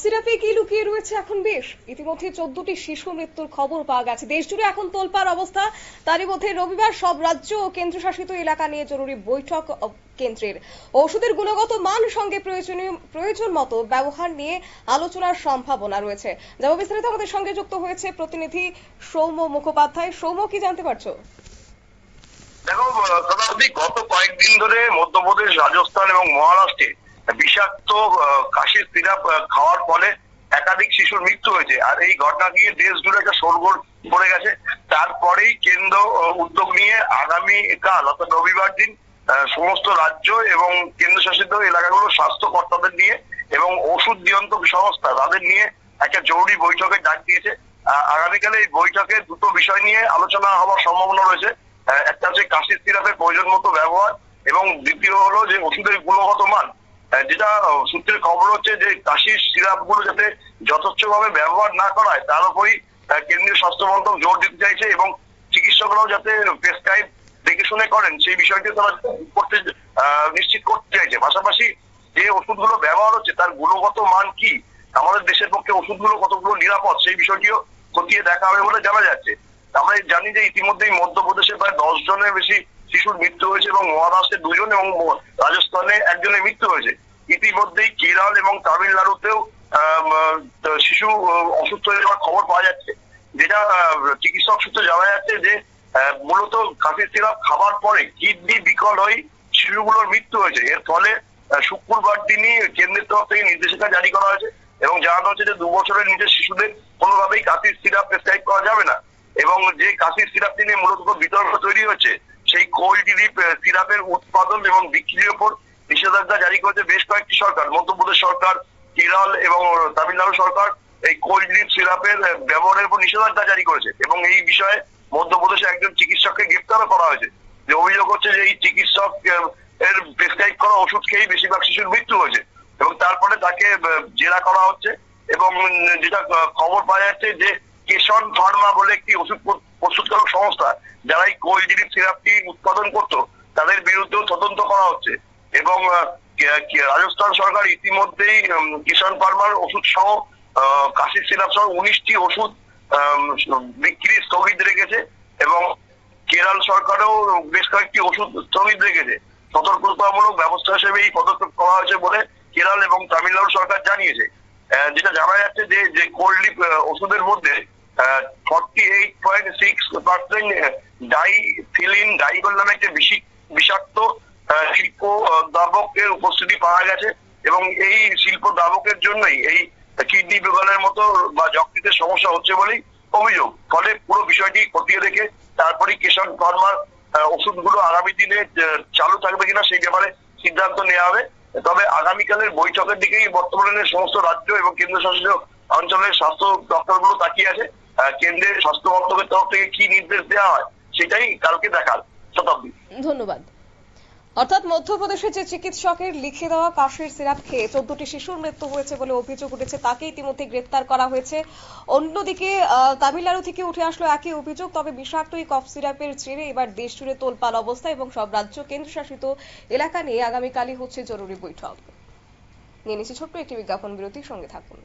সিরাপে কি লুকিয়ে রয়েছে এখন বেশ? ইতিমধ্যে 14টি শিশু মৃত্যুর খবর পাওয়া গেছে। দেশ জুড়ে এখন তোলপাড় অবস্থা। তারই মধ্যে রবিবার সব রাজ্য ও কেন্দ্রশাসিত এলাকা নিয়ে জরুরি বৈঠক কেন্দ্রের। ওষুধের গুণগত মান সঙ্গে প্রয়োজন মতো ব্যবহার নিয়ে আলোচনার সম্ভাবনা রয়েছে। যা বিস্তারিত আমাদের সঙ্গে যুক্ত হয়েছে প্রতিনিধি সৌম্য মুখোপাধ্যায়। সৌম্য, কি জানতে পারছো? দেখো শতাব্দী, গত কয়েকদিন ধরে মধ্যপ্রদেশ, রাজস্থান এবং মহারাষ্ট্রে বিষাক্ত কাশির সিরাপ খাওয়ার ফলে একাধিক শিশুর মৃত্যু হয়েছে। আর এই ঘটনা নিয়ে দেশ জুড়ে একটা শোরগোল পড়ে গেছে। তারপরেই কেন্দ্র উদ্যোগ নিয়ে আগামীকাল অর্থাৎ রবিবার দিন সমস্ত রাজ্য এবং কেন্দ্রশাসিত এলাকাগুলোর স্বাস্থ্য কর্তাদের নিয়ে এবং ওষুধ নিয়ন্ত্রক সংস্থা তাদের নিয়ে একটা জরুরি বৈঠকের ডাক দিয়েছে। আগামীকালে এই বৈঠকে দুটো বিষয় নিয়ে আলোচনা হওয়ার সম্ভাবনা রয়েছে। একটা হচ্ছে কাশির সিরাপের প্রয়োজন মতো ব্যবহার এবং দ্বিতীয় হলো যে ওষুধের গুণগত মান। যেটা সূত্রের খবর হচ্ছে যে কাশির সিরাপ গুলো যাতে যথেচ্ছভাবে ব্যবহার না করায় তার উপরই কেন্দ্রীয় স্বাস্থ্য মন্ত্রক জোর দিতে চাইছে এবং চিকিৎসকরাও যাতে প্রেসক্রাইব দেখে শুনে করেন সেই বিষয়টি তারা করতে নিশ্চিত করতে চাইছে। পাশাপাশি যে ওষুধগুলো ব্যবহার হচ্ছে তার গুণগত মান কি, আমাদের দেশের পক্ষে ওষুধগুলো কতগুলো নিরাপদ সেই বিষয়টিও খতিয়ে দেখা হবে বলে জানা যাচ্ছে। আমরা জানি যে ইতিমধ্যেই মধ্যপ্রদেশে প্রায় 10 জনের বেশি শিশুর মৃত্যু হয়েছে এবং মহারাষ্ট্রে 2 জন এবং রাজস্থানে 1 জনের মৃত্যু হয়েছে। ইতিমধ্যেই কেরল এবং তামিলনাড়ুতেও শিশু অসুস্থ হয়ে যাওয়ার খবর পাওয়া যাচ্ছে। যেটা চিকিৎসক সূত্রে জানা যাচ্ছে যে মূলত কাশির সিরাপ খাবার পরে কিডনি বিকল হয়ে শিশুগুলোর মৃত্যু হয়েছে। এর ফলে শুক্রবার দিনই কেন্দ্রের তরফ থেকে নির্দেশিকা জারি করা হয়েছে এবং জানানো হচ্ছে যে 2 বছরের নিচের শিশুদের কোনোভাবেই কাশির সিরাপ প্রেসক্রাইব করা যাবে না। এবং যে কাশির সিরাপটি নিয়ে মূলত বিতর্ক তৈরি হচ্ছে সেই কোল্ড ডিপ সিরাপের উৎপাদন এবং বিক্রির উপর নিষেধাজ্ঞা জারি করেছে বেশ কয়েকটি সরকার। মধ্যপ্রদেশ সরকার, কেরল এবং তামিলনাড়ু সরকার এই কোল্ড ডিপ সিরাপের ব্যবহারের উপর নিষেধাজ্ঞা জারি করেছে এবং এই বিষয়ে মধ্যপ্রদেশে একজন চিকিৎসককে গ্রেপ্তারও করা হয়েছে। যে অভিযোগ হচ্ছে যে এই চিকিৎসক এর প্রেসক্রাইব করা ওষুধ খেয়েই বেশিরভাগ শিশুর মৃত্যু হয়েছে এবং তারপরে তাকে জেরা করা হচ্ছে। এবং যেটা খবর পাওয়া যাচ্ছে যে কেশন ফার্মা বলে একটি ওষুধ প্রস্তুতকারক সংস্থা যারা এই কোল্ড ডিপ সিরাপটি উৎপাদন করত তাদের বিরুদ্ধেও তদন্ত করা হচ্ছে। এবং রাজস্থান সরকার ইতিমধ্যেই কিষান ফার্মার ওষুধ সহ কাশির সিরাপ সহ 19টি ওষুধ বিক্রি স্থগিত রেখেছে এবং কেরল সরকারও বেশ কয়েকটি ওষুধ স্থগিত রেখেছে। সতর্কতামূলক ব্যবস্থা হিসেবে এই পদক্ষেপ করা হয়েছে বলে কেরল এবং তামিলনাড়ু সরকার জানিয়েছে। যেটা জানা যাচ্ছে যে কোল্ড ডিপ ওষুধের মধ্যে 48.6% ডাইথিলিন ডাইগল নামে একটি বিষাক্ত শিল্প দ্রাবকের উপস্থিতি পাওয়া গেছে এবং এই শিল্প দ্রাবকের জন্যই এই কিডনি বিকলের মতো বা যকৃতের সমস্যা হচ্ছে বলেই অভিযোগ। ফলে পুরো বিষয়টি খতিয়ে দেখে তারপরে কিষান ফার্মার ওষুধগুলো আগামী দিনে চালু থাকবে কিনা সেই ব্যাপারে সিদ্ধান্ত নেওয়া হবে। তবে আগামীকালের বৈঠকের দিকেই বর্তমানে সমস্ত রাজ্য এবং কেন্দ্রশাসিত অঞ্চলের স্বাস্থ্য দপ্তরগুলো তাকিয়ে আছে। কেন্দ্রের স্বাস্থ্য মন্ত্রকের তরফ থেকে কি নির্দেশ দেওয়া হয় সেটাই কালকে দেখার। শতাব্দী, ধন্যবাদ। অর্থাৎ মধ্যপ্রদেশে যে চিকিৎসকের লিখে দেওয়া কাশির সিরাপ খেয়ে 14টি শিশুর মৃত্যু হয়েছে বলে অভিযোগ উঠেছে তাকে ইতিমধ্যে গ্রেপ্তার করা হয়েছে। অন্যদিকে তামিলনাড়ু থেকে উঠে আসলো একই অভিযোগ। তবে বিষাক্ত এই কফ সিরাপের জেরে এবার দেশ জুড়ে তোলপাড় অবস্থা এবং সব রাজ্য কেন্দ্রশাসিত এলাকা নিয়ে আগামীকালই হচ্ছে জরুরি বৈঠক। নিয়ে নিচ্ছি ছোট্ট একটি বিজ্ঞাপন বিরতির সঙ্গে থাকুন।